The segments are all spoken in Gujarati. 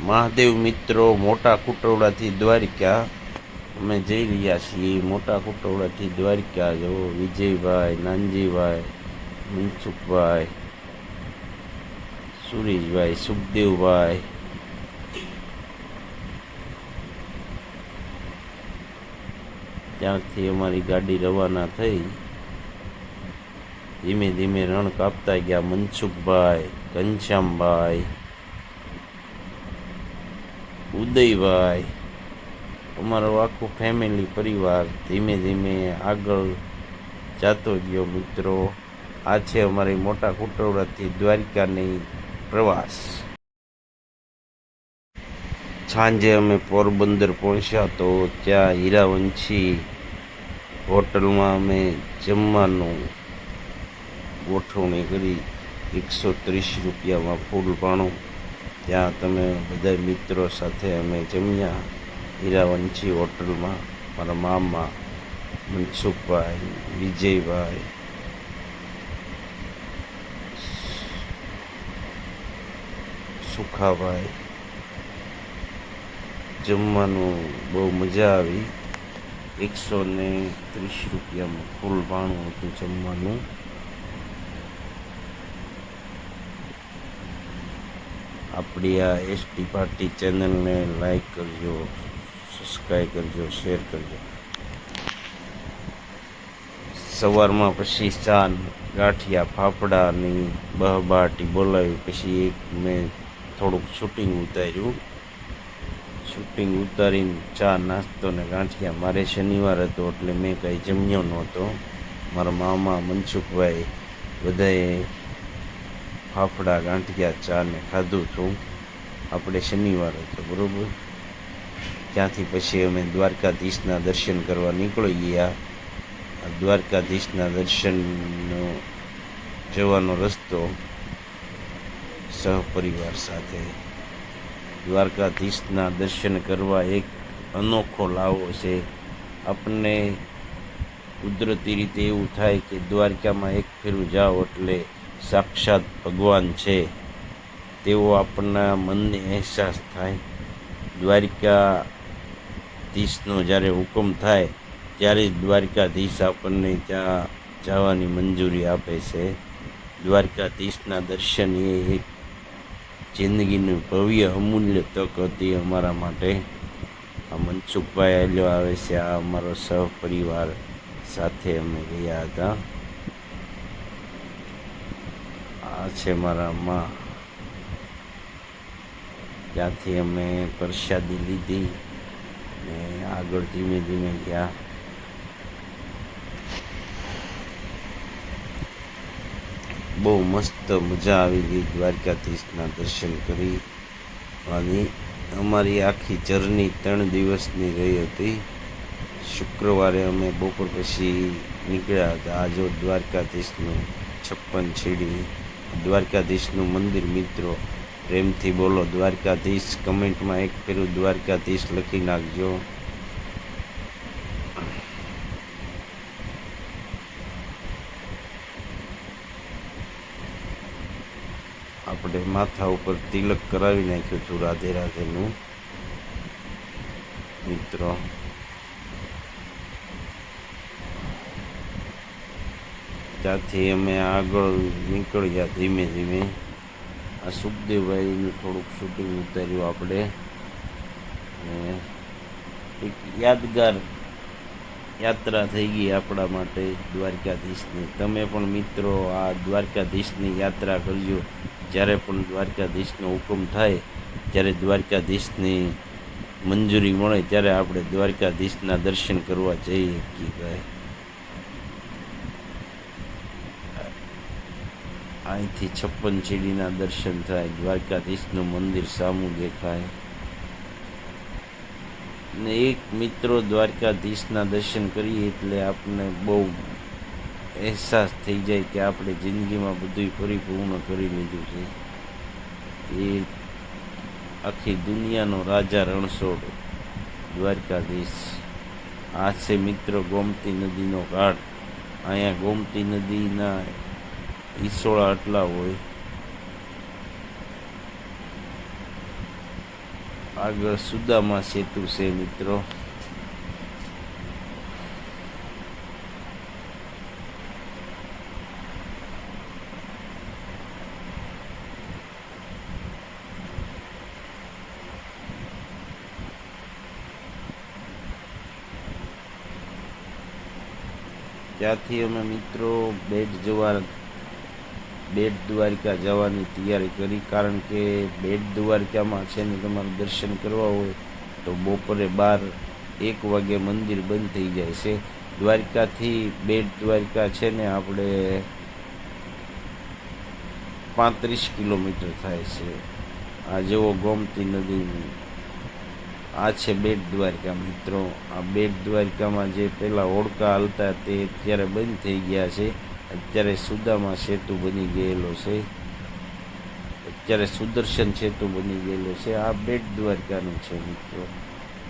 મહાદેવ મિત્રો, મોટા કુટવડાથી દ્વારિકા અમે જઈ રહ્યા છીએ. મોટા કુટવડાથી દ્વારિકા. જો વિજયભાઈ, નાનજીભાઈ, મનસુખભાઈ, સુરેશભાઈ, સુખદેવભાઈ, ત્યાંથી અમારી ગાડી રવાના થઈ. ધીમે ધીમે રણ કાપતા ગયા. મનસુખભાઈ, ઘનશ્યામભાઈ, ઉદયભાઈ, અમારો આખું ફેમિલી પરિવાર ધીમે ધીમે આગળ જતો ગયો. મિત્રો, આ છે અમારી મોટા કુટવડાથી દ્વારિકાની પ્રવાસ. સાંજે અમે પોરબંદર પહોંચ્યા તો ત્યાં હીરાવંશી હોટલમાં અમે જમવાનું ગોઠવણી કરી. 130 રૂપિયામાં ફૂલ ભાણું. ત્યાં તમે બધા મિત્રો સાથે અમે જમ્યા હીરાવંશી હોટલમાં. મારા મામા, મનસુખભાઈ, વિજયભાઈ, સુખાભાઈ. જમવાનું બહુ મજા આવી. 130 રૂપિયામાં ફૂલ ભાણું હતું જમવાનું. આપણી આ એસટી પાર્ટી ચેનલને લાઈક કરજો, સબસ્ક્રાઈબ કરજો, શેર કરજો. સવારમાં પછી ચા, ગાંઠિયા, ફાફડાની બહબાટી બોલાવી. પછી એક મેં થોડુંક શૂટિંગ ઉતાર્યું. શૂટિંગ ઉતારીને ચા, નાસ્તો ને ગાંઠિયા. મારે શનિવાર હતો એટલે મેં કંઈ જમ્યો નહોતો. મારા મામા, મનસુખભાઈ બધાએ ફાફડા, ગાંઠિયા, ચા ને ખાધું હતું. આપણે શનિવાર હતો, બરાબર. ત્યાંથી પછી અમે દ્વારકાધીશના દર્શન કરવા નીકળી ગયા. દ્વારકાધીશના દર્શનનો જવાનો રસ્તો સહપરિવાર સાથે. દ્વારકાધીશના દર્શન કરવા એક અનોખો લાવો છે. આપણને કુદરતી રીતે એવું થાય કે દ્વારકામાં એક ફેરું જાઓ એટલે સાક્ષાત ભગવાન છે તેવો આપણના મનને અહેસાસ થાય. દ્વારકાધીશનો જ્યારે હુકમ થાય ત્યારે જ દ્વારકાધીશ આપણને ત્યાં જવાની મંજૂરી આપે છે. દ્વારકાધીશના દર્શન એ એક જિંદગીની ભવ્ય અમૂલ્ય તક હતી અમારા માટે. આ મનસુખભાઈ આલ્યો આવે છે. આ અમારો સહપરિવાર સાથે અમે ગયા હતા. આ છે મારા માં. ત્યાંથી અમે પ્રસાદી લીધી ને આગળ ધીમે ધીમે ગયા. બહુ મસ્ત મજા આવી ગઈ દ્વારકાધીશના દર્શન કરી. અને અમારી આખી જર્ની 3 દિવસની રહી હતી. શુક્રવારે અમે બપોર પછી નીકળ્યા હતા. આ જો દ્વારકાધીશનું 56 સીડી, દ્વારકાધીશનું મંદિર. મિત્રો, પ્રેમથી બોલો દ્વારકાધીશ. કમેન્ટમાં એક ફેરું દ્વારકાધીશ લખી નાખજો. આપણે માથા ઉપર તિલક કરાવી નાખ્યું હતું રાધે રાધેનું. મિત્રો, ત્યાંથી અમે આગળ નીકળ્યા ધીમે ધીમે. આ સુખદેવભાઈનું થોડુંક શૂટિંગ ઉતાર્યું આપણે. એક યાદગાર યાત્રા થઈ ગઈ આપણા માટે દ્વારકાધીશની. તમે પણ મિત્રો આ દ્વારકાધીશની યાત્રા કરજો. જ્યારે પણ દ્વારકાધીશનો હુકમ થાય ત્યારે દ્વારકાધીશની મંજૂરી મળે ત્યારે આપણે દ્વારકાધીશના દર્શન કરવા જઈએ શકીએ. ભાઈ, અહીંથી 56 સીડીના દર્શન થાય. દ્વારકાધીશનું મંદિર સામું દેખાય. ને એક મિત્રો દ્વારકાધીશના દર્શન કરીએ એટલે આપણને બહુ અહેસાસ થઈ જાય કે આપણે જિંદગીમાં બધું પરિપૂર્ણ કરી લીધું છે. એ આખી દુનિયાનો રાજા રણછોડ દ્વારકાધીશ. આ છે મિત્રો ગોમતી નદીનો ઘાટ. અહીંયા ગોમતી નદીના ઈસોળા આટલા હોય. આગળ સુદામા સેતુ છે મિત્રો. ત્યાંથી અમે મિત્રો બેટ દ્વારિકા જવાની તૈયારી કરી, કારણ કે બેટ દ્વારિકામાં છે ને તમારે દર્શન કરવા હોય તો બપોરે 1 વાગે મંદિર બંધ થઈ જાય છે. દ્વારિકાથી બેટ દ્વારિકા છે ને આપણે 35 કિલોમીટર થાય છે. આ જેવો ગોમતી નદી, આ છે બેટ દ્વારિકા મિત્રો. આ બેટ દ્વારિકામાં જે પહેલાં હોડકા હાલતા તે અત્યારે બંધ થઈ ગયા છે. અત્યારે સુદામા સેતુ બની ગયેલો છે, અત્યારે સુદર્શન સેતુ બની ગયેલો છે. આ બેટ દ્વારિકાનું છે મિત્રો.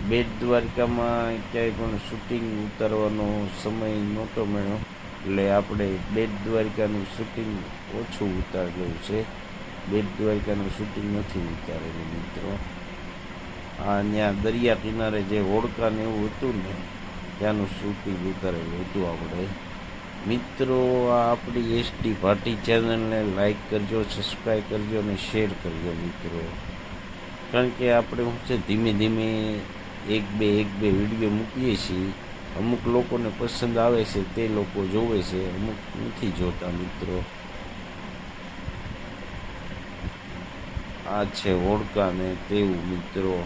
બેટ દ્વારિકામાં ક્યાંય પણ શૂટિંગ ઉતારવાનો સમય નહોતો મળ્યો, એટલે આપણે બેટ દ્વારિકાનું શૂટિંગ ઓછું ઉતારેલું છે. બેટ દ્વારિકાનું શૂટિંગ નથી ઉતારેલું મિત્રો. આ ત્યાં દરિયા કિનારે જે હોડકા ને એવું હતું ને ત્યાંનું શૂટિંગ ઉતારેલું હતું આપણે મિત્રો. આ આપણી એસડી ભાટી ચેનલને લાઈક કરજો, સબસ્ક્રાઈબ કરજો અને શેર કરજો મિત્રો. કારણ કે આપણે શું છે, ધીમે ધીમે એક બે વિડીયો મૂકીએ છીએ. અમુક લોકોને પસંદ આવે છે તે લોકો જોવે છે, અમુક નથી જોતા મિત્રો. આ છે હોડકા ને તેવું મિત્રો.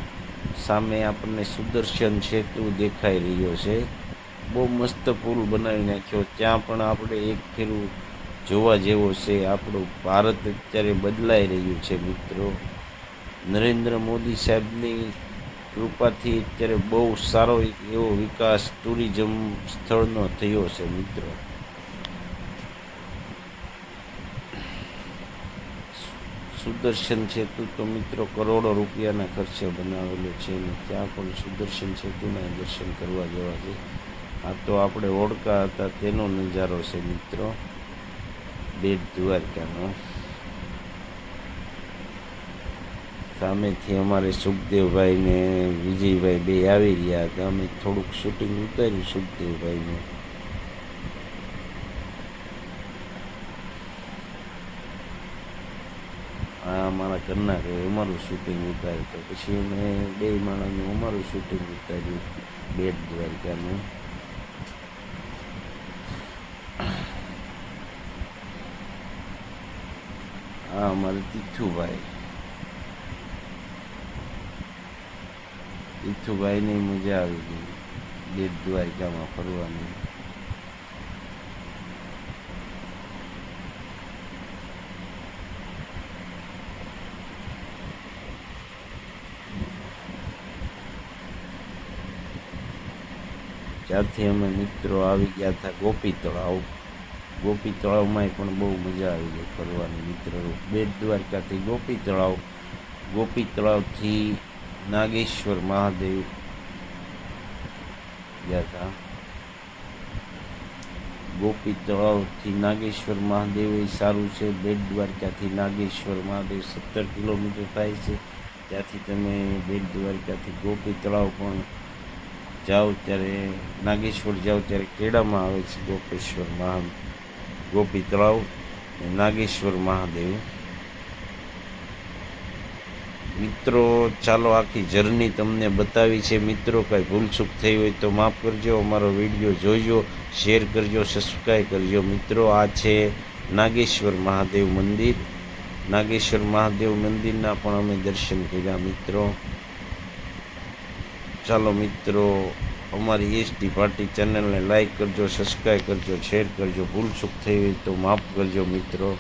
સામે આપણને સુદર્શન સેતુ દેખાઈ રહ્યો છે. બહુ મસ્ત પુલ બનાવી નાખ્યો. ત્યાં પણ આપણે એક ફેરું જોવા જેવો છે. આપણું ભારત અત્યારે બદલાઈ રહ્યું છે મિત્રો. નરેન્દ્ર મોદી સાહેબની કૃપાથી અત્યારે બહુ સારો એવો વિકાસ ટુરિઝમ સ્થળનો થયો છે મિત્રો. સુદર્શન સેતુ તો મિત્રો કરોડો રૂપિયાના ખર્ચે બનાવેલો છે અને ત્યાં પણ સુદર્શન સેતુના દર્શન કરવા જેવા છે. આ તો આપણે હોડકા હતા તેનો નજારો છે મિત્રો બેટ દ્વારકાનો. સામેથી અમારે સુખદેવભાઈ ને વિજયભાઈ બે આવી રહ્યા હતા. અમે થોડુંક શૂટિંગ ઉતાર્યું સુખદેવભાઈનું. આ અમારા ઘરના કે અમારું શૂટિંગ ઉતાર્યું, તો પછી અમે 2 માણસનું અમારું શૂટિંગ ઉતાર્યું બેટ દ્વારકાનું. આ અમારે તીથુભાઈની મજા આવી ગઈ બેટ દ્વારકામાં ફરવાની. ત્યારથી અમે મિત્રો આવી ગયા હતા ગોપી તળાવ. ગોપી તળાવમાં પણ બહુ મજા આવી ગઈ ફરવાની મિત્રો. બેટ દ્વારકાથી ગોપી તળાવથી નાગેશ્વર મહાદેવ ગયા હતા. ગોપી તળાવથી નાગેશ્વર મહાદેવ એ સારું છે. બેટ દ્વારકાથી નાગેશ્વર મહાદેવ 17 કિલોમીટર થાય છે. ત્યાંથી તમે બેટ દ્વારકાથી ગોપી તળાવ પણ જાઓ, ત્યારે નાગેશ્વર જાઓ ત્યારે કેડામાં આવે છે ગોપી તળાવ નાગેશ્વર મહાદેવ મિત્રો. ચાલો આખી જર્ની તમને બતાવી છે મિત્રો. કાંઈ ભૂલચૂક થઈ હોય તો માફ કરજો. અમારો વિડીયો જોઈજો, શેર કરજો, સબસ્ક્રાઈબ કરજો મિત્રો. આ છે નાગેશ્વર મહાદેવ મંદિર. નાગેશ્વર મહાદેવ મંદિરના પણ અમે દર્શન કર્યા મિત્રો. ચાલો મિત્રો, અમારી એસડી ભાટી ચેનલને લાઈક કરજો, સબસ્ક્રાઈબ કરજો, શેર કરજો. ભૂલચૂક થઈ હોય તો માફ કરજો મિત્રો.